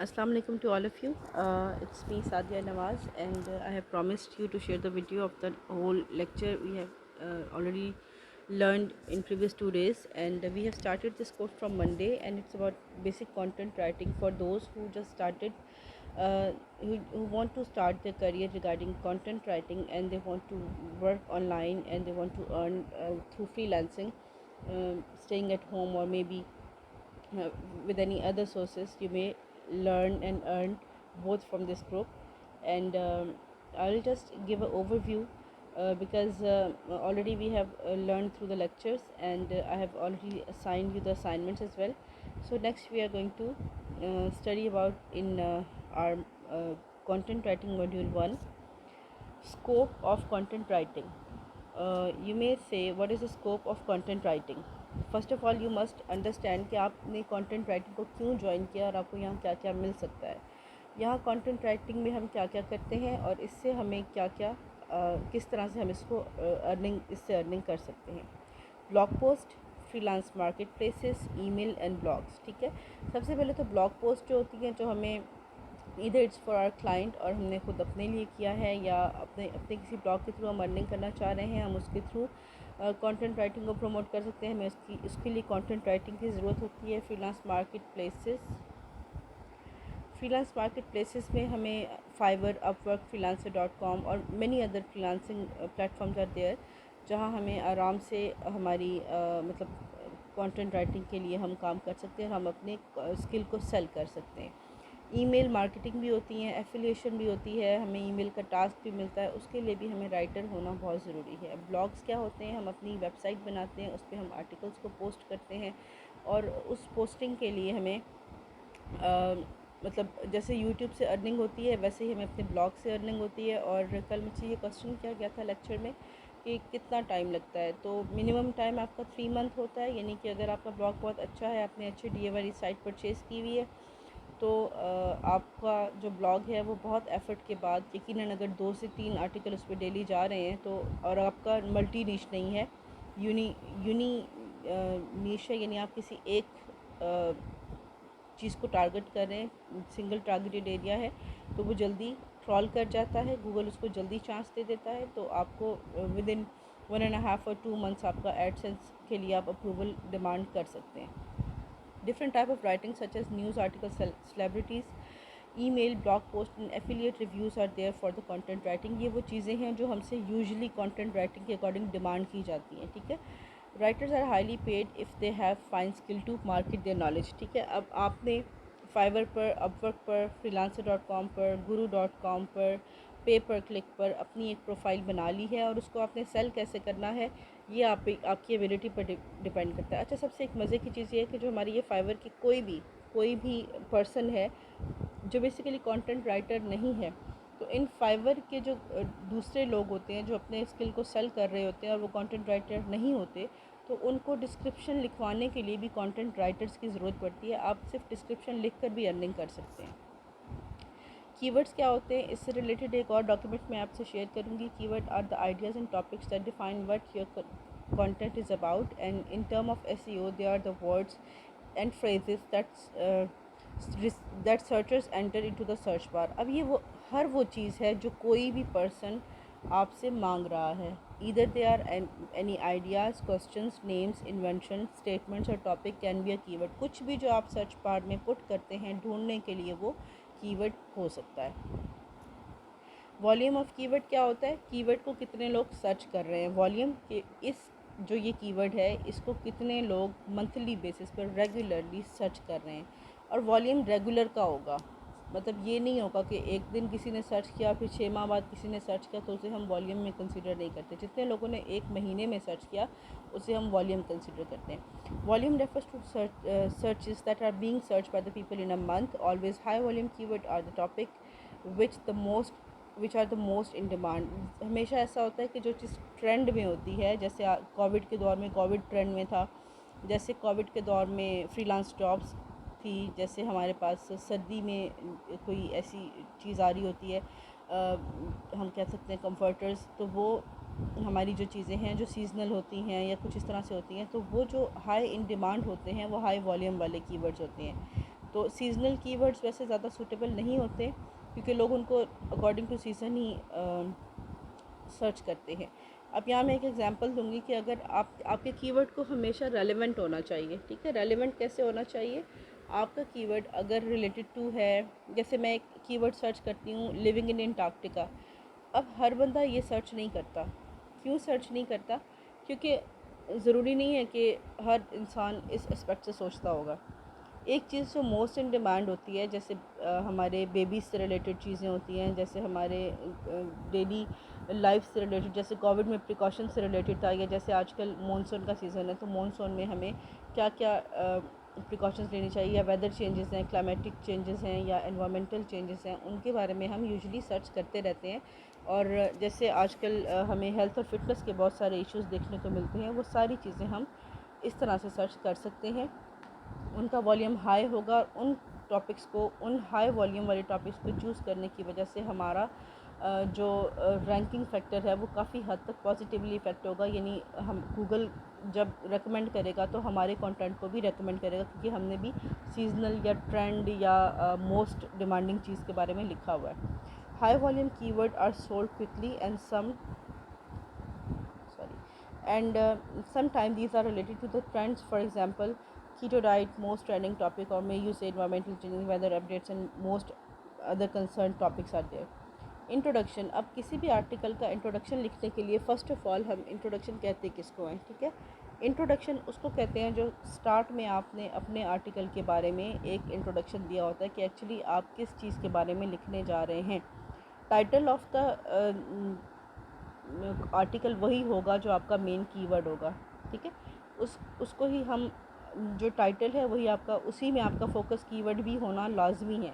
Assalamu alaikum to all of you. It's me Sadia Nawaz, and I have promised you to share the video of the whole lecture we have already learned in previous 2 days, and we have started this course from Monday, and it's about basic content writing for those who just started, who want to start their career regarding content writing, and they want to work online and they want to earn through freelancing, staying at home or maybe uh, with any other sources. You may learn and earn both from this group, and I'll just give an overview because already we have learned through the lectures, and I have already assigned you the assignments as well. So next we are going to study about in our uh, content writing module 1, scope of content writing. You may say, what is the scope of content writing? First of all you must understand कि आपने content writing को क्यों join किया और आपको यहाँ क्या क्या मिल सकता है। यहाँ कंटेंट राइटिंग में हम क्या क्या करते हैं और इससे हमें क्या क्या किस तरह से हम इसको इससे अर्निंग कर सकते हैं। Blog post, freelance market places, email and blogs. ठीक है, सबसे पहले तो ब्लॉग पोस्ट जो होती हैं, जो हमें इधर इट्स फॉर आवर क्लाइंट और हमने खुद अपने लिए किया है, या अपने अपने किसी ब्लॉग के थ्रू हम अर्निंग करना चाह रहे हैं, हम उसके थ्रू कंटेंट राइटिंग को प्रमोट कर सकते हैं। हमें उसके लिए कंटेंट राइटिंग की ज़रूरत होती है। फ्रीलांस मार्केट प्लेसेस में हमें फाइवर, अपवर्क, freelancer.com और many other freelancing platforms are there, जहाँ हमें आराम से हमारी मतलब कंटेंट राइटिंग के लिए हम काम कर सकते हैं और हम अपने स्किल को सेल कर सकते हैं। ईमेल मार्केटिंग भी होती है, एफिलिएशन भी होती है, हमें ईमेल का टास्क भी मिलता है, उसके लिए भी हमें राइटर होना बहुत ज़रूरी है। ब्लॉग्स क्या होते हैं, हम अपनी वेबसाइट बनाते हैं, उस पर हम आर्टिकल्स को पोस्ट करते हैं और उस पोस्टिंग के लिए हमें मतलब जैसे यूट्यूब से अर्निंग होती है वैसे ही हमें अपने ब्लॉग से अर्निंग होती है। और कल मुझसे ये क्वेश्चन किया गया था लेक्चर में कि कितना टाइम लगता है, तो मिनिमम टाइम आपका 3 मंथ होता है। यानी कि अगर आपका ब्लॉग बहुत अच्छा है, आपने अच्छे DA वाली साइट परचेज़ की हुई है, तो आपका जो ब्लॉग है वो बहुत एफ़र्ट के बाद, यकीनन अगर 2 से 3 आर्टिकल उस पर डेली जा रहे हैं, तो और आपका मल्टी नीश नहीं है, यूनी नीश है, यानी आप किसी एक चीज़ को टारगेट कर रहे हैं, सिंगल टारगेटेड एरिया है, तो वो जल्दी ट्रॉल कर जाता है, गूगल उसको जल्दी चांस दे देता है। तो आपको विद इन 1.5 और 2 मंथ्स आपका एडसेंस के लिए आप अप्रूवल डिमांड कर सकते हैं। Different type of writing such as news articles, celebrities, email, blog post and affiliate reviews are there for the content writing। ये वो चीज़ें हैं जो हमसे यूजुअली content writing के अकॉर्डिंग डिमांड की जाती हैं। ठीक है, writers are highly paid if they have fine skill to market their knowledge. ठीक है, अब आपने फाइवर पर, अपवर्क पर, freelancer.com पर, guru.com पर, पे पर क्लिक पर अपनी एक प्रोफाइल बना ली है और उसको आपने सेल कैसे करना है, ये आपकी एबिलिटी पर डिपेंड करता है। अच्छा, सबसे एक मज़े की चीज़ ये है कि जो हमारी ये फाइवर की कोई भी पर्सन है जो बेसिकली कंटेंट राइटर नहीं है, तो इन फाइवर के जो दूसरे लोग होते हैं जो अपने स्किल को सेल कर रहे होते हैं और वो कंटेंट राइटर नहीं होते, तो उनको डिस्क्रिप्शन लिखवाने के लिए भी कंटेंट राइटर्स की ज़रूरत पड़ती है। आप सिर्फ डिस्क्रिप्शन लिख कर भी अर्निंग कर सकते हैं। कीवर्ड्स क्या होते हैं, इससे रिलेटेड एक और डॉक्यूमेंट मैं आपसे शेयर करूंगी। Keyword are the ideas and topics that define what your content is about, and in term of SEO they are the words and phrases that searchers enter into the search bar। अब ये वो हर वो चीज़ है जो कोई भी person आपसे मांग रहा है। Either they are any ideas, questions, names, invention, statements और topic can be a keyword. कुछ भी जो आप सर्च बार में पुट करते हैं ढूंढने के लिए, वो कीवर्ड हो सकता है। वॉल्यूम ऑफ कीवर्ड क्या होता है, कीवर्ड को कितने लोग सर्च कर रहे हैं। वॉल्यूम के इस जो ये कीवर्ड है इसको कितने लोग मंथली बेसिस पर रेगुलरली सर्च कर रहे हैं। और वॉल्यूम रेगुलर का होगा, मतलब ये नहीं होगा कि एक दिन किसी ने सर्च किया फिर 6 माह बाद किसी ने सर्च किया तो उसे हम वॉल्यूम में कंसिडर नहीं करते। जितने लोगों ने एक महीने में सर्च किया उसे हम वॉल्यूम कंसिडर करते हैं। Volume refers to searches that are being search by the people in a month. Always high volume keyword are the topic which are the most in demand. हमेशा ऐसा होता है कि जो चीज़ ट्रेंड में होती है, जैसे कोविड के दौर में कोविड ट्रेंड में था, जैसे कोविड के दौर में फ्रीलांस जॉब्स थी, जैसे हमारे पास सर्दी में कोई ऐसी चीज़ आ रही होती है, हम कह सकते हैं कंफर्टर्स, तो वो हमारी जो चीज़ें हैं जो सीजनल होती हैं या कुछ इस तरह से होती हैं, तो वो जो हाई इन डिमांड होते हैं वो हाई वॉल्यूम वाले कीवर्ड्स होते हैं। तो सीजनल कीवर्ड्स वैसे ज़्यादा सूटेबल नहीं होते क्योंकि लोग उनको अकॉर्डिंग टू सीज़न ही सर्च करते हैं। अब यहाँ मैं एक एग्जांपल दूंगी कि अगर आपके कीवर्ड को हमेशा रेलेवेंट होना चाहिए, ठीक है। रेलेवेंट कैसे होना चाहिए? आपका कीवर्ड अगर रिलेटेड टू है, जैसे मैं एक कीवर्ड सर्च करती हूँ लिविंग इन अंटार्कटिका। अब हर बंदा ये सर्च नहीं करता। क्यों सर्च नहीं करता? क्योंकि ज़रूरी नहीं है कि हर इंसान इस एस्पेक्ट से सोचता होगा। एक चीज़ जो मोस्ट इन डिमांड होती है, जैसे हमारे बेबीज़ से रिलेटेड चीज़ें होती हैं, जैसे हमारे डेली लाइफ से रिलेटेड, जैसे कोविड में प्रिकॉशन से रिलेटेड था, या जैसे आजकल मॉनसून का सीज़न है तो मॉनसून में हमें क्या क्या प्रिकॉशंस लेनी चाहिए, या वेदर चेंजेस हैं, क्लाइमेटिक चेंजेस हैं, या एनवायरमेंटल चेंजेस हैं, उनके बारे में हम यूजुअली सर्च करते रहते हैं। और जैसे आजकल हमें हेल्थ और फिटनेस के बहुत सारे इश्यूज़ देखने को मिलते हैं, वो सारी चीज़ें हम इस तरह से सर्च कर सकते हैं। उनका वॉल्यूम हाई होगा और उन टॉपिक्स को, उन हाई वॉल्यूम वाले टॉपिक्स को चूज़ करने की वजह से हमारा जो रैंकिंग फैक्टर है वो काफ़ी हद तक पॉजिटिवली इफ़ेक्ट होगा। यानी हम गूगल जब रेकमेंड करेगा तो हमारे कंटेंट को भी रेकमेंड करेगा, क्योंकि हमने भी सीजनल या ट्रेंड या मोस्ट डिमांडिंग चीज़ के बारे में लिखा हुआ है। High volume keyword are sold quickly and sometimes these are related to the trends. For example, keto diet, most trending topic, or may you say environmental changes, weather updates, and most other concerned topics are there. Introduction, अब किसी भी article का introduction लिखने के लिए first of all हम introduction कहते हैं किसको हैं, ठीक है। इंट्रोडक्शन उसको कहते हैं जो स्टार्ट में आपने अपने आर्टिकल के बारे में एक इंट्रोडक्शन दिया होता है कि एक्चुअली आप किस चीज़ के बारे में लिखने जा रहे हैं। टाइटल ऑफ द आर्टिकल वही होगा जो आपका मेन कीवर्ड होगा, ठीक है। उसको ही हम, जो टाइटल है वही आपका, उसी में आपका फोकस कीवर्ड भी होना लाजमी है।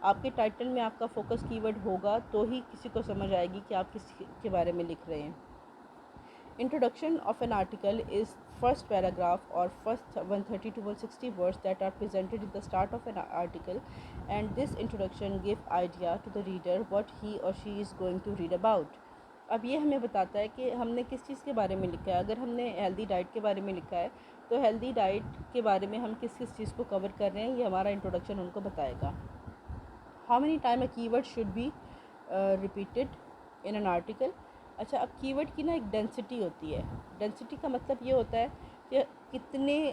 आपके टाइटल में आपका फोकस कीवर्ड होगा तो ही किसी को समझ आएगी कि आप किस के बारे में लिख रहे हैं। Introduction of an article is first paragraph और first 130 to 160 words that are presented in the start of an article, and this introduction give idea to the reader what he और she is going to read about. अब ये हमें बताता है कि हमने किस चीज़ के बारे में लिखा है। अगर हमने हेल्दी डाइट के बारे में लिखा है तो हेल्दी डाइट के बारे में हम किस किस चीज़ को कवर कर रहे हैं, ये हमारा इंट्रोडक्शन उनको बताएगा। How many time a keyword should be repeated in an article. अच्छा, अब कीवर्ड की ना एक डेंसिटी होती है। डेंसिटी का मतलब ये होता है कि कितने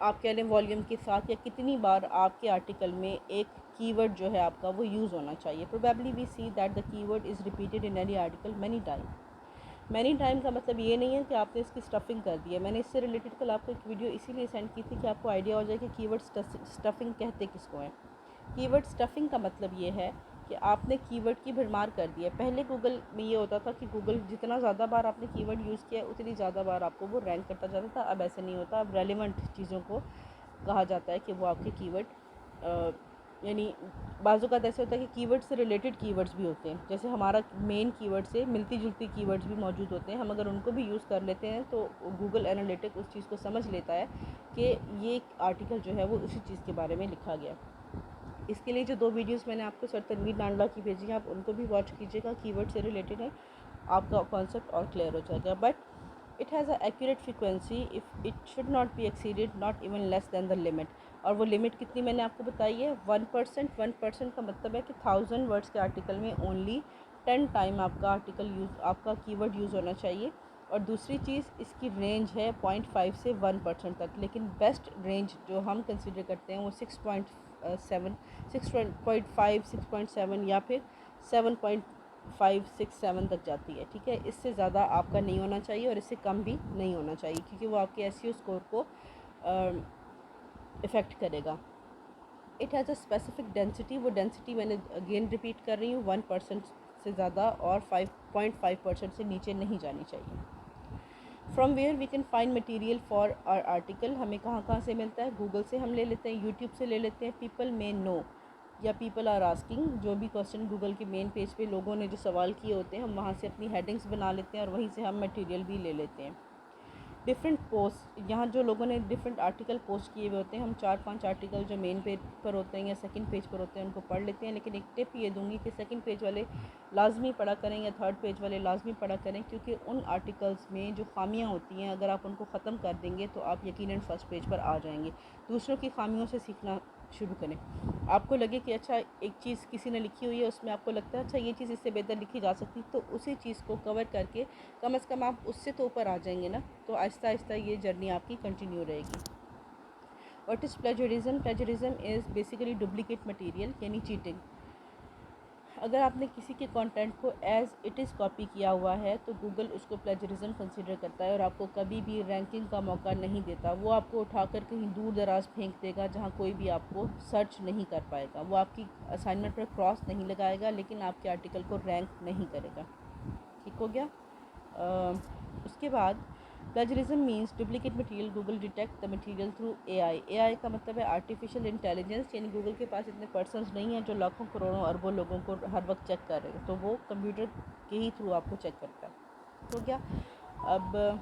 आप कह लें वॉल्यूम के साथ, या कितनी बार आपके आर्टिकल में एक कीवर्ड जो है आपका वो यूज़ होना चाहिए। Probably we see that the keyword is repeated in any article many time. Many time का मतलब ये नहीं है कि आपने इसकी स्टफिंग कर दी है। मैंने इससे रिलेटेड कल आपको एक वीडियो इसीलिए सेंड की थी कि आपको आइडिया हो जाए कि कीवर्ड स्टफिंग कहते किसको हैं। कीवर्ड स्टफिंग का मतलब ये है कि आपने कीवर्ड की भरमार कर दी है। पहले गूगल में ये होता था कि गूगल जितना ज़्यादा बार आपने कीवर्ड यूज़ किया उतनी ज़्यादा बार आपको वो रैंक करता जाता था। अब ऐसे नहीं होता। अब रेलेवेंट चीज़ों को कहा जाता है कि वो आपके कीवर्ड, यानी बाज़ औक़ात ऐसे होता है कि कीवर्ड से रिलेटेड कीवर्ड्स भी होते हैं। जैसे हमारा मेन कीवर्ड से मिलती जुलती कीवर्ड्स भी मौजूद होते हैं। हम अगर उनको भी यूज़ कर लेते हैं तो गूगल एनालिटिक उस चीज़ को समझ लेता है कि ये आर्टिकल जो है वो उसी चीज़ के बारे में लिखा गया। इसके लिए जो 2 वीडियोस मैंने आपको सर तनवीर नांडला की भेजी हैं, आप उनको भी वॉच कीजिएगा। कीवर्ड से रिलेटेड है, आपका कॉन्सेप्ट और क्लियर हो जाएगा। But it has a accurate frequency if it should not be exceeded, not even less than the limit. और वो लिमिट कितनी मैंने आपको बताई है, 1%। 1% का मतलब है कि 1000 वर्ड्स के आर्टिकल में ओनली 10 टाइम आपका कीवर्ड यूज़ होना चाहिए। और दूसरी चीज़, इसकी रेंज है 0.5 से 1% तक, लेकिन बेस्ट रेंज जो हम कंसिडर करते हैं वो 6.7, 6.5, 6.7 या फिर 7.5, 6, 7 तक जाती है, ठीक है। इससे ज़्यादा आपका नहीं होना चाहिए और इससे कम भी नहीं होना चाहिए, क्योंकि वो आपके एसईओ स्कोर को इफ़ेक्ट करेगा। It has a specific density. वो डेंसिटी मैंने अगेन रिपीट कर रही हूँ, 1% से ज़्यादा और 5.5% से नीचे नहीं जानी चाहिए। From where we can find material for our article. हमें कहाँ कहाँ से मिलता है? गूगल से हम ले लेते हैं, यूट्यूब से ले लेते हैं, पीपल मे नो या पीपल आर आस्किंग, जो भी क्वेश्चन गूगल के मेन पेज पे लोगों ने जो सवाल किए होते हैं हम वहाँ से अपनी हेडिंग्स बना लेते हैं और वहीं से हम मटेरियल भी ले लेते हैं। डिफरेंट पोस्ट, यहाँ जो लोगों ने डिफरेंट आर्टिकल पोस्ट किए हुए होते हैं, हम 4-5 आर्टिकल जो मेन पेज पर होते हैं या सेकंड पेज पर होते हैं उनको पढ़ लेते हैं, लेकिन एक टिप ये दूंगी कि सेकंड पेज वाले लाजमी पढ़ा करें या थर्ड पेज वाले लाजमी पढ़ा करें, क्योंकि उन आर्टिकल्स में जो खामियां होती हैं अगर आप उनको ख़त्म कर देंगे तो आप यकीनन फर्स्ट पेज पर आ जाएंगे। दूसरों की खामियों से सीखना शुरू करें। आपको लगे कि अच्छा एक चीज़ किसी ने लिखी हुई है, उसमें आपको लगता है अच्छा ये चीज़ इससे बेहतर लिखी जा सकती, तो उसी चीज़ को कवर करके कम से कम आप उससे तो ऊपर आ जाएंगे ना। तो आहिस्ता आहिस्ता ये जर्नी आपकी कंटिन्यू रहेगी। What is plagiarism? Plagiarism is basically duplicate material, यानी चीटिंग। अगर आपने किसी के कंटेंट को एज़ इट इज़ कॉपी किया हुआ है तो गूगल उसको प्लेजरिज्म कंसीडर करता है और आपको कभी भी रैंकिंग का मौका नहीं देता। वो आपको उठाकर कहीं दूर दराज फेंक देगा जहाँ कोई भी आपको सर्च नहीं कर पाएगा। वो आपकी असाइनमेंट पर क्रॉस नहीं लगाएगा, लेकिन आपके आर्टिकल को रैंक नहीं करेगा। ठीक हो गया। उसके बाद plagiarism means duplicate material Google detect the material through AI. AI का मतलब है आर्टिफिशियल इंटेलिजेंस, यानी गूगल के पास इतने पर्सन्स नहीं हैं जो लाखों करोड़ों अरबों लोगों को हर वक्त चेक कर रहे हैं, तो वो कंप्यूटर के ही थ्रू आपको चेक करता है। तो क्या अब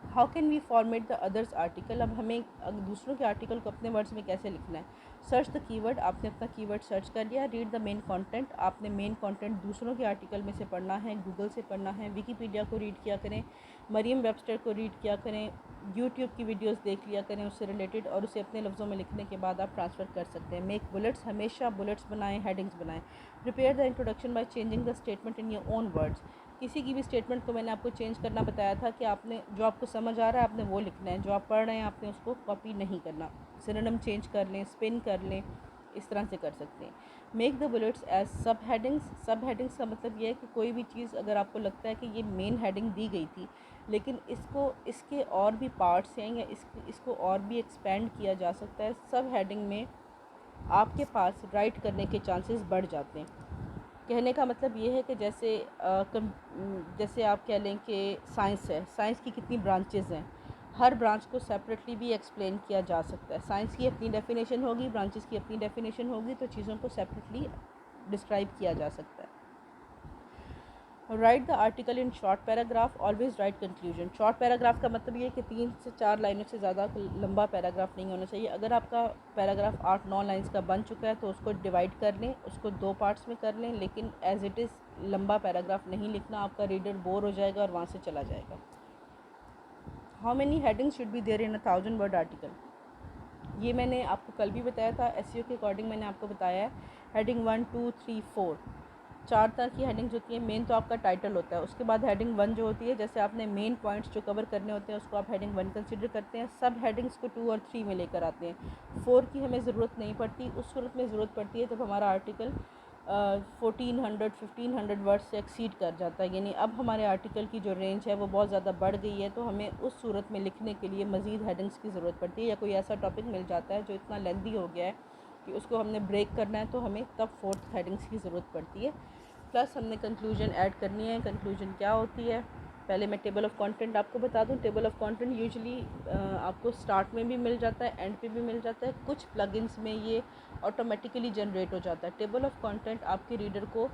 how can we format the others article? अब हमें दूसरों के आर्टिकल को अपने वर्ड्स में कैसे लिखना है? सर्च द कीवर्ड, आपने अपना कीवर्ड सर्च कर लिया। रीड द मेन कंटेंट, आपने मेन कंटेंट दूसरों के आर्टिकल में से पढ़ना है, गूगल से पढ़ना है। विकीपीडिया को रीड किया करें, मरियम वेबस्टर को रीड किया करें, यूट्यूब की वीडियोस देख लिया करें उससे रिलेटेड, और उसे अपने लफ्ज़ों में लिखने के बाद आप ट्रांसफ़र कर सकते हैं। मेक बुलेट्स, हमेशा बुलेट्स बनाएं, हेडिंग्स बनाएं। Prepare the introduction by changing the statement in your own words. किसी की भी स्टेटमेंट को मैंने आपको चेंज करना बताया था कि आपने जो आपको समझ आ रहा है आपने वो लिखना है, जो आप पढ़ रहे हैं आपने उसको कॉपी नहीं करना। सिनोनिम चेंज कर लें, स्पिन कर लें, इस तरह से कर सकते हैं। मेक द बुलेट्स एज सब हेडिंग्स। सब हेडिंग्स का मतलब ये है कि कोई भी चीज़ अगर आपको लगता है कि ये मेन हेडिंग दी गई थी, लेकिन इसके और भी पार्ट्स हैं या इसको और भी एक्सपेंड किया जा सकता है, सब हेडिंग में आपके पास राइट करने के चांसेस बढ़ जाते हैं। कहने का मतलब ये है कि जैसे आप कह लें कि साइंस है, साइंस की कितनी ब्रांचेज़ हैं, हर ब्रांच को सेपरेटली भी एक्सप्लेन किया जा सकता है। साइंस की अपनी डेफिनेशन होगी, ब्रांचेस की अपनी डेफिनेशन होगी, तो चीज़ों को सेपरेटली डिस्क्राइब किया जा सकता है। Right the article in short paragraph, always right conclusion. Short paragraph का मतलब ये है कि 3 से 4 लाइनों से ज़्यादा लंबा पैराग्राफ नहीं होना चाहिए। अगर आपका पैराग्राफ 8-9 लाइन्स का बन चुका है तो उसको डिवाइड कर लें, उसको 2 पार्ट्स में कर लें, लेकिन एज इट इज़ लंबा पैराग्राफ नहीं लिखना, आपका रीडर बोर हो जाएगा और वहाँ से चला जाएगा। How many headings should be there in 1000 word article? ये मैंने आपको कल भी बताया था, एसईओ के अकॉर्डिंग मैंने आपको बताया है। हेडिंग 1, 2, 3, 4 4 तरह की हेडिंग्स होती है। मेन तो आपका टाइटल होता है, उसके बाद हेडिंग 1 जो होती है, जैसे आपने मेन पॉइंट्स जो कवर करने होते हैं उसको आप हेडिंग 1 कंसिडर करते हैं। सब हेडिंग्स को 2 और 3 में लेकर आते हैं। 4 की हमें ज़रूरत नहीं पड़ती, उस सूरत में ज़रूरत पड़ती है जब हमारा आर्टिकल 1400-1500 वर्ड से एक्सीड कर जाता है, यानी अब हमारे आर्टिकल की जो रेंज है वो बहुत ज़्यादा बढ़ गई है, तो हमें उस सूरत में लिखने के लिए मज़ीद हेडिंग्स की ज़रूरत पड़ती है, या कोई ऐसा टॉपिक मिल जाता है जो इतना लेंदी हो गया है कि उसको हमने ब्रेक करना है, तो हमें तब 4th हेडिंग्स की ज़रूरत पड़ती है। प्लस हमने कंक्लूजन ऐड करनी है। कंक्लूजन क्या होती है? पहले मैं टेबल ऑफ़ कंटेंट आपको बता दूं। टेबल ऑफ़ कंटेंट यूजुअली आपको स्टार्ट में भी मिल जाता है, एंड पे भी मिल जाता है। कुछ प्लगइन्स में ये ऑटोमेटिकली जनरेट हो जाता है। टेबल ऑफ़ कंटेंट आपके रीडर को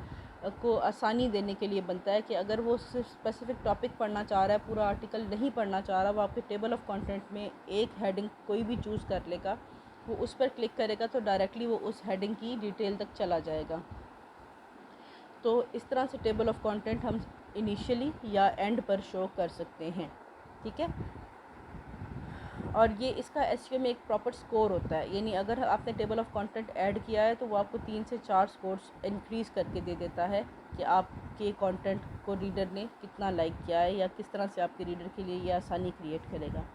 आसानी देने के लिए बनता है कि अगर वो सिर्फ स्पेसिफिक टॉपिक पढ़ना चाह रहा है, पूरा आर्टिकल नहीं पढ़ना चाह रहा, वो आपके टेबल ऑफ़ कंटेंट में एक हेडिंग कोई भी चूज़ कर लेगा, वो उस पर क्लिक करेगा तो डायरेक्टली वो उस हेडिंग की डिटेल तक चला जाएगा। तो इस तरह से टेबल ऑफ़ कंटेंट हम इनिशियली या एंड पर शो कर सकते हैं। ठीक है। और ये इसका एसईओ में एक प्रॉपर स्कोर होता है, यानी अगर आपने टेबल ऑफ़ कंटेंट ऐड किया है तो वो आपको 3 से 4 स्कोर्स इंक्रीज़ करके दे देता है कि आपके कंटेंट को रीडर ने कितना लाइक किया है, या किस तरह से आपके रीडर के लिए ये आसानी क्रिएट करेगा।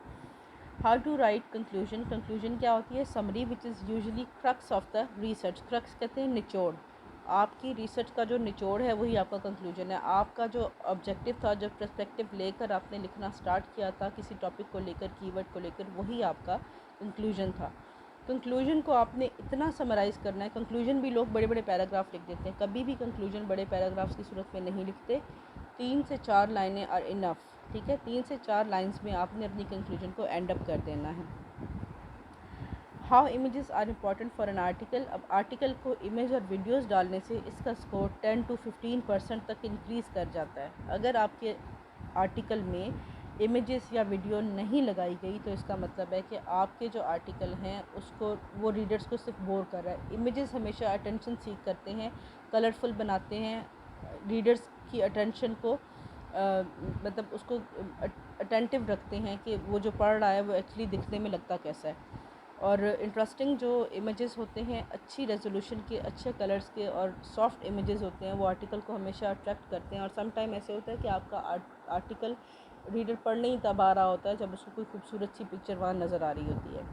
How to write conclusion? Conclusion क्या होती है? Summary which is usually crux of the research. Crux कहते हैं निचोड़। आपकी रिसर्च का जो निचोड़ है वही आपका कंक्लूजन है। आपका जो ऑब्जेक्टिव था, जो पर्सपेक्टिव लेकर आपने लिखना स्टार्ट किया था किसी टॉपिक को लेकर, कीवर्ड को लेकर, वही आपका कंक्लूजन था। कंक्लूजन को आपने इतना समराइज़ करना है। कंक्लूजन भी लोग बड़े बड़े पैराग्राफ लिख देते हैं, कभी भी कंक्लूजन बड़े पैराग्राफ्स की सूरत में नहीं लिखते। 3 से 4 लाइनें आर इनफ। ठीक है, 3 से 4 लाइन्स में आपने अपनी कंक्लूजन को एंड अप कर देना है। How images are important for an article? अब आर्टिकल को इमेज और वीडियोस डालने से इसका स्कोर 10 to 15% तक इंक्रीज़ कर जाता है। अगर आपके आर्टिकल में इमेजेस या वीडियो नहीं लगाई गई तो इसका मतलब है कि आपके जो आर्टिकल हैं उसको वो रीडर्स को सिर्फ बोर कर रहा है। इमेजेस हमेशा अटेंशन सीख करते हैं, कलरफुल बनाते हैं, रीडर्स की अटेंशन को मतलब उसको अटेंटिव रखते हैं कि वो जो पढ़ रहा है वो एक्चुअली दिखने में लगता कैसा है। और इंटरेस्टिंग जो इमेजेस होते हैं, अच्छी रेजोल्यूशन के, अच्छे कलर्स के और सॉफ्ट इमेजेस होते हैं, वो आर्टिकल को हमेशा अट्रैक्ट करते हैं। और सम टाइम ऐसे होता है कि आपका आर्टिकल रीडर पढ़ने ही तब आ रहा होता है जब उसको कोई खूबसूरत सी पिक्चर वहाँ नज़र आ रही होती है।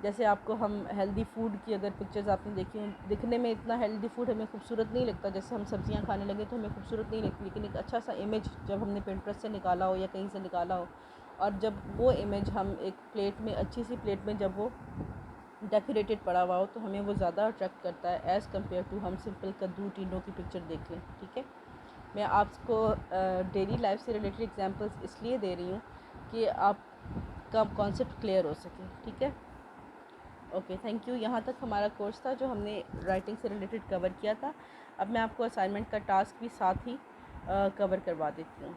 जैसे आपको हम हेल्दी फूड की अगर पिक्चर्स आपने देखी हो, दिखने में इतना हेल्दी फूड हमें खूबसूरत नहीं लगता, जैसे हम सब्जियां खाने लगे तो हमें खूबसूरत नहीं लगती, लेकिन एक अच्छा सा इमेज जब हमने पिंटरेस्ट से निकाला हो या कहीं से निकाला हो, और जब वो इमेज हम एक प्लेट में, अच्छी सी प्लेट में जब वो डेकोरेटेड पड़ा हुआ हो, तो हमें वो ज़्यादा अट्रैक्ट करता है एज़ कम्पेयर टू हम सिंपल कद्दू टिंडों की पिक्चर देख लें। ठीक है, मैं आपको डेली लाइफ से रिलेटेड एग्जांपल्स इसलिए दे रही हूँ कि आपका कॉन्सेप्ट क्लियर हो सके। ठीक है, ओके, थैंक यू। यहाँ तक हमारा कोर्स था जो हमने राइटिंग से रिलेटेड कवर किया था। अब मैं आपको असाइनमेंट का टास्क भी साथ ही कवर करवा देती हूँ।